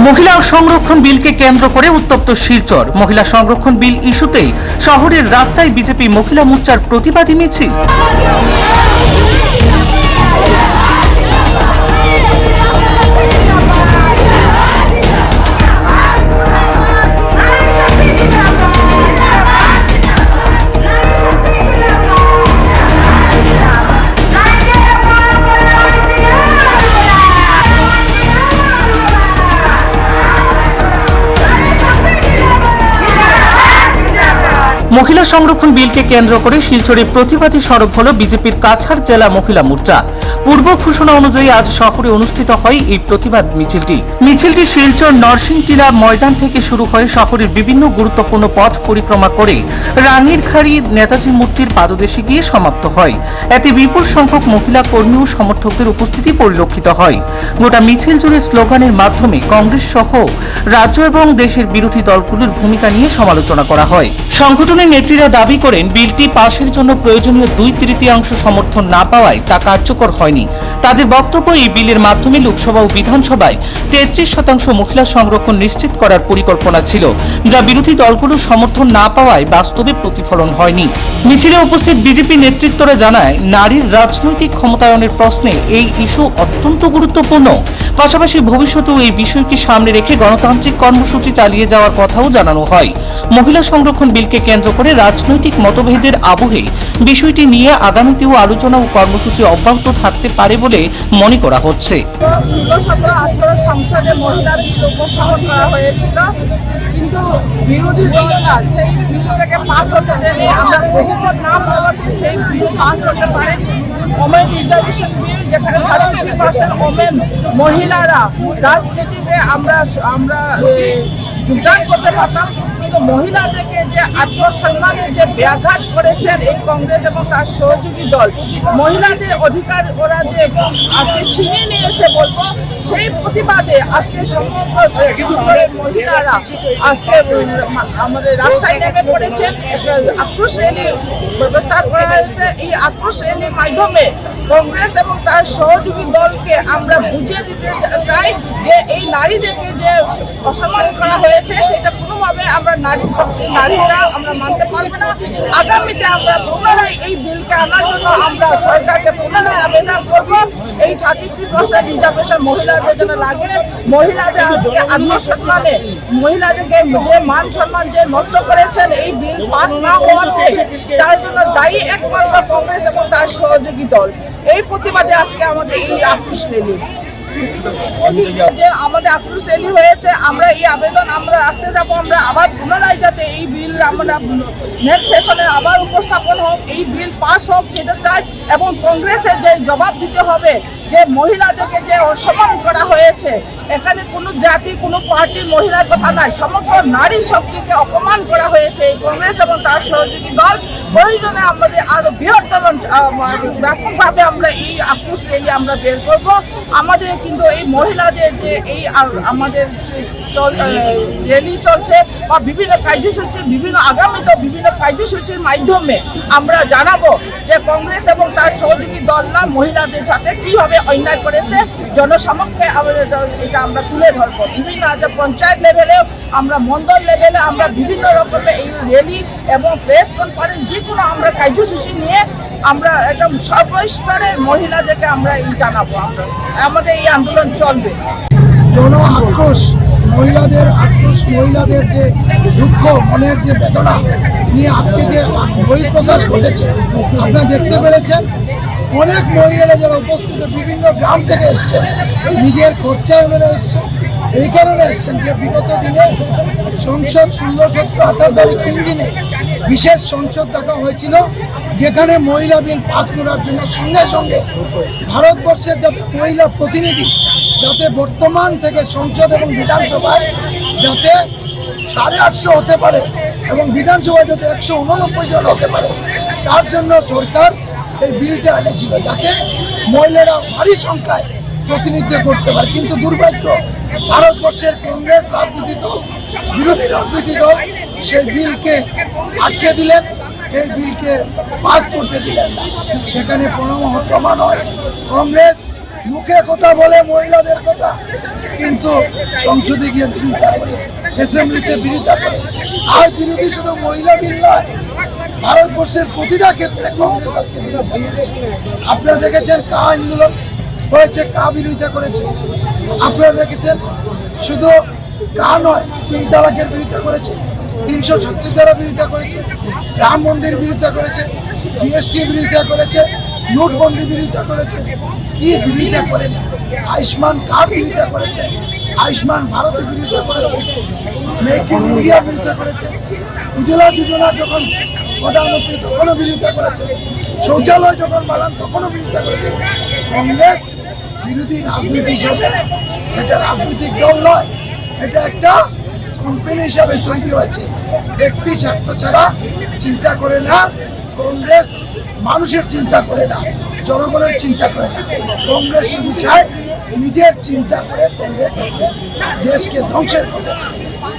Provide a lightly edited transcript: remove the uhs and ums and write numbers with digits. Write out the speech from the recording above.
মহিলা সংরক্ষণ বিলকে কেন্দ্র করে উত্তপ্ত শিলচর। মহিলা সংরক্ষণ বিল ইস্যুতেই শহরের রাস্তায় বিজেপি মহিলা মোর্চার প্রতিবাদী মিছিল। মহিলা সংরক্ষণ বিলকে কেন্দ্র করে শিলচরে প্রতিবাদী সরব হল বিজেপির কাছাড় জেলা মহিলা মোর্চা। পূর্ব ঘোষণা অনুযায়ী আজ শহরে অনুষ্ঠিত হয় এই প্রতিবাদ মিছিলটি শিলচর নরসিংটিলা ময়দান থেকে শুরু হয়ে শহরের বিভিন্ন গুরুত্বপূর্ণ পথ পরিক্রমা করে রানীরখাড়ি নেতাজি মূর্তির পাদদেশে গিয়ে সমাপ্ত হয়। এতে বিপুল সংখ্যক মহিলা কর্মী ও সমর্থকদের উপস্থিতি পরিলক্ষিত হয়। গোটা মিছিল জুড়ে স্লোগানের মাধ্যমে কংগ্রেস সহ রাজ্য এবং দেশের বিরোধী দলগুলোর ভূমিকা নিয়ে সমালোচনা করা হয়। সংগঠনের নেত্রীরা দাবি করেন বিলটি পাশের জন্য প্রয়োজনীয় 2/3 সমর্থন না পাওয়ায় তা কার্যকর হয়নি। তাদের বক্তব্য, এই বিলের মাধ্যমে লোকসভা ও বিধানসভায় 33% মহিলা সংরক্ষণ নিশ্চিত করার পরিকল্পনা ছিল, যা বিরোধী দলগুলোর সমর্থন না পাওয়ায় বাস্তবে প্রতিফলন হয়নি। মিছিলে উপস্থিত বিজেপি নেতৃত্বরা জানায়, নারীর রাজনৈতিক ক্ষমতায়নের প্রশ্নে এই ইস্যু অত্যন্ত গুরুত্বপূর্ণ। পাশাপাশি ভবিষ্যতেও এই বিষয়কে সামনে রেখে গণতান্ত্রিক কর্মসূচি চালিয়ে যাওয়ার কথাও জানানো হয়। মহিলা সংরক্ষণ বিলকে কেন্দ্র করে রাজনৈতিক মতভেদের আবহে বিষয়টি নিয়ে আগামীতেও আলোচনা ও কর্মসূচি অব্যাহত থাকতে পারে বলে মনে করা হচ্ছে। 16-17-18 সংসদে মহিলা বিল উপস্থাপন করা হয়েছিল, কিন্তু বিরোধী দলরা সেই বিলটাকে পাস হতে দেয়নি। আমরা বহুবার না পাওয়াতে সেই বিল পাস হতে পারেনি। ওমেন রিজার্ভেশন বিল, যেখানে 33% ওমেন মহিলারা রাজনীতিতে আমরা যোগদান করতে পারতাম, কিন্তু মহিলাদেরকে যে আত্মসম্মানের যে ব্যাঘাত করেছেন এই কংগ্রেস এবং তার সহযোগী দল, মহিলাদের অধিকার ওরা যে আজকে ছিনিয়ে নিয়েছে বলবো, সেই প্রতিবাদে আজকে সমগ্র মহিলারা আজকে আমাদের রাস্তায় নেমে পড়েছেন। একটা আক্রোশ র্যালির ব্যবস্থা করা হয়েছে। এই আক্রোশ র্যালির মাধ্যমে কংগ্রেস এবং তার সহযোগী দলকে আমরা বুঝিয়ে দিতে চাই যে এই নারীদেরকে যে অসম্মান করা হয়েছে সেটা কোনোভাবে আমরা নারীরা আমরা মানতে পারবো না। আগামীতে আমরা পুনরায় এই বিলকে আনার জন্য আমরা সরকারকে পুনরায় আবেদন করব। এই 33% রিজার্ভেশন মহিলাদের জন্য লাগে। মহিলাদের আজকে আত্মসম্মানে মহিলাদেরকে যে মান সম্মান যে নষ্ট করেছেন এই বিল পাস না হওয়াতে, তার জন্য দায়ী একমাত্র কংগ্রেস এবং তার সহযোগী দল। এই প্রতিবাদে আজকে আমাদের এই আক্রোশ র্যালি আমাদের আক্রোশ র্যালি হয়েছে। আমরা এই আবেদন আমরা রাখতে যাবো, আমরা আবার পুনরায় যাতে এই বিল আমরা নেক্সট সেশনে আবার উপস্থাপন হোক, এই বিল পাস হোক সেটা চাই। এবং কংগ্রেসের যে জবাব দিতে হবে যে মহিলাদেরকে যে অসম্মান করা হয়েছে, এখানে কোনো জাতি কোনো পার্টির মহিলার কথা নয়, সমগ্র নারী শক্তিকে অপমান করা হয়েছে এই কংগ্রেস এবং তার সহযোগী দল। প্রয়োজনে আমাদের আরো বৃহত্তম ব্যাপকভাবে আমরা এই আক্রোশ র্যালি আমরা বের করব। আমাদের কিন্তু এই মহিলাদের যে এই আমাদের র্যালি চলছে বা বিভিন্ন কার্যসূচি আগামীতে বিভিন্ন কার্যসূচির মাধ্যমে আমরা জানাবো যে কংগ্রেস এবং তার সহযোগী দলরা মহিলাদের সাথে কিভাবে অন্যায় করেছে জনসমক্ষে এটা আমরা তুলে ধরবো। বিভিন্ন পঞ্চায়েত লেভেলেও আমরা মন্ডল লেভেলে আমরা বিভিন্ন রকমের এই র্যালি এবং প্রেস কনফারেন্স যে কোনো আমরা কার্যসূচি নিয়ে আমরা একদম সর্বস্তরের মহিলাদেরকে আমরা এই জানাবো। আমাদের এই আন্দোলন চলবে। জন আক্রোশ, মহিলাদের যে দুঃখ, মনের যে বেদনা নিয়ে আজকে যে বহিঃপ্রকাশ ঘটেছে আপনারা দেখতে পেরেছেন। অনেক মহিলারা যারা উপস্থিত বিভিন্ন গ্রাম থেকে এসছেন, নিজের খরচায় ওনারা এসছেন। এই কারণে এসছেন যে বিগত দিনে সংসদ 16-17-18 তারিখ 3 দিনে বিশেষ সংসদ ডাকা হয়েছিল, যেখানে মহিলা বিল পাস করার জন্য সঙ্গে সঙ্গে ভারতবর্ষের যাতে মহিলা প্রতিনিধি যাতে বর্তমান থেকে সংসদ এবং বিধানসভায় যাতে 850 হতে পারে এবং বিধানসভায় যাতে 189 জন হতে পারে, তার জন্য সরকার এই বিলটা এনেছিল যাতে মহিলারা ভারী সংখ্যায় প্রতিনিধিত্ব করতে পারে। কিন্তু দুর্ভাগ্য, ভারতবর্ষের কংগ্রেস রাজনীতি দল, বিরোধী রাজনীতি দল সেই বিলকে আটকে দিলেন, এই বিলকে পাস করতে দিলেন না। সেখানে প্রমাণ হয় কংগ্রেস মুখে কথা বলে মহিলাদের কথা, কিন্তু সংসদে গিয়ে বিরোধিতা করে, অ্যাসেম্বলিতে বিরোধিতা করে। আর বিরোধী শুধু মহিলা বিল নয়, ভারতবর্ষের প্রতিটা ক্ষেত্রে কংগ্রেস আজকে বিরোধিতা করেছে। আপনারা দেখেছেন কা আন্দোলন হয়েছে, কা বিরোধিতা করেছে। আপনারা দেখেছেন শুধু কা নয়, 3 তালাকের বিরোধিতা করেছে, 370 ধারা বিরোধিতা করেছে, রাম মন্দির বিরোধিতা করেছে, জিএসটি বিরোধিতা করেছে, নোটবন্দি বিরোধিতা করেছে। কি বিরোধিতা করেন? আয়ুষ্মান কার্ড বিরোধিতা করেছে, আয়ুষ্মান ভারতের বিরোধিতা করেছে, মেক ইন ইন্ডিয়া বিরোধিতা করেছে, উজ্জ্বলা যোজনা যখন প্রধানমন্ত্রী তখনও বিরোধিতা করেছে, শৌচালয় যখন বানান তখনও বিরোধিতা করেছে। কংগ্রেস বিরোধী রাজনীতি হিসাবে এটা রাজনৈতিক দল নয়, এটা একটা কোম্পানি হিসাবে তৈরি হয়েছে। ব্যক্তি স্বার্থ ছাড়া চিন্তা করে না কংগ্রেস, মানুষের চিন্তা করে না, জনগণের চিন্তা করে না। কংগ্রেস শুধু চায় নিজের চিন্তা করে। কংগ্রেস আজকে দেশকে ধ্বংসের পথে ঠেলে দিয়েছে।